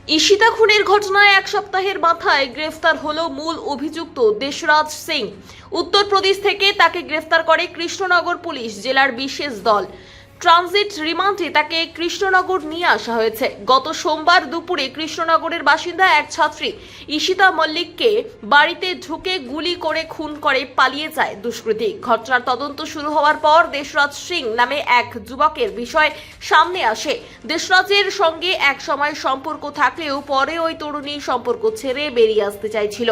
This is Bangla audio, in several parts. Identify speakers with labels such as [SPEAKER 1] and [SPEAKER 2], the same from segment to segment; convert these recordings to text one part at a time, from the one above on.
[SPEAKER 1] ঈশিতা খুনের ঘটনায় এক সপ্তাহের মাথায় গ্রেফতার হলো মূল অভিযুক্ত দেশরাজ সিং। উত্তরপ্রদেশ থেকে তাকে গ্রেফতার করে কৃষ্ণনগর পুলিশ জেলার বিশেষ দল। ট্রানজিট রিমান্ডে তাকে কৃষ্ণনগর নিয়ে আসা হয়েছে। গত সোমবার দুপুরে কৃষ্ণনগরের বাসিন্দা এক ছাত্রী ঈশিতা মল্লিককে বাড়িতে ঢুকে গুলি করে খুন করে পালিয়ে যায় দুষ্কৃতী। ঘটনার তদন্ত শুরু হওয়ার পর দেশরাজ সিং নামে এক যুবকের বিষয় সামনে আসে। দেশরাজের সঙ্গে এক সময় সম্পর্ক থাকলেও পরে ওই তরুণী সম্পর্ক ছেড়ে বেরিয়ে আসতে চাইছিল।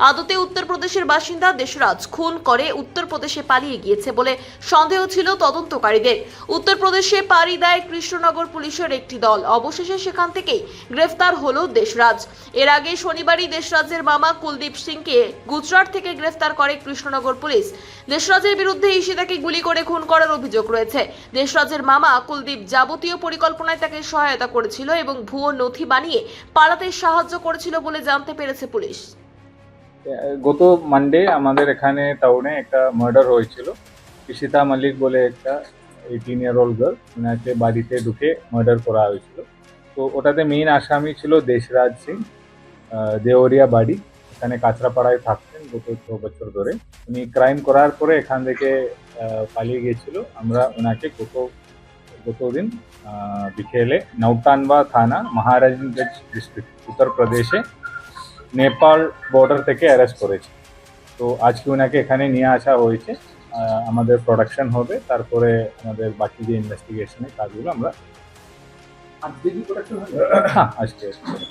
[SPEAKER 1] আদতে উত্তরপ্রদেশের বাসিন্দা দেশরাজ খুন করে উত্তরপ্রদেশে পালিয়ে গিয়েছে বলে সন্দেহ ছিল তদন্তকারীদের। উত্তরপ্রদেশে পাড়ি দেয় কৃষ্ণনগর পুলিশের একটি দল। অবশেষে সেখান থেকেই গ্রেফতার হলো দেশরাজ। এর আগে শনিবারই দেশরাজের মামা কুলদীপ সিংকে গুজরাট থেকে গ্রেফতার করে কৃষ্ণনগর পুলিশ। দেশরাজের বিরুদ্ধে ঈশিতাকে গুলি করে খুন করার অভিযোগ রয়েছে। দেশরাজের মামা কুলদীপ যাবতীয় পরিকল্পনায় তাকে সহায়তা করেছিল এবং ভুয়ো নথি বানিয়ে পালাতে সাহায্য করেছিল বলে জানতে পেরেছে পুলিশ।
[SPEAKER 2] গত মানডে আমাদের এখানে টাউনে একটা মার্ডার হয়েছিল। ঈশিতা মল্লিক বলে একটা 18-year-old গার্ল, ওনাকে বাড়িতে ঢুকে মার্ডার করা হয়েছিল। তো ওটাতে মেইন আসামি ছিল দেশরাজ সিং। দেওরিয়া বাড়ি, এখানে কাঁচরাপাড়ায় থাকতেন গত 6 বছর ধরে। উনি ক্রাইম করার পরে এখান থেকে পালিয়ে গিয়েছিল। আমরা ওনাকে গতদিন বিকেলে নৌটানবা থানা, মহারাজগঞ্জ ডিস্ট্রিক্ট, উত্তরপ্রদেশে নেপাল বর্ডার থেকে অ্যারেস্ট করেছে। তো আজকে ওনাকে এখানে নিয়ে আসা হয়েছে। আমাদের প্রোডাকশন হবে, তারপরে আমাদের বাকি যে ইনভেস্টিগেশনের কাজগুলো আমরা। হ্যাঁ, আজকে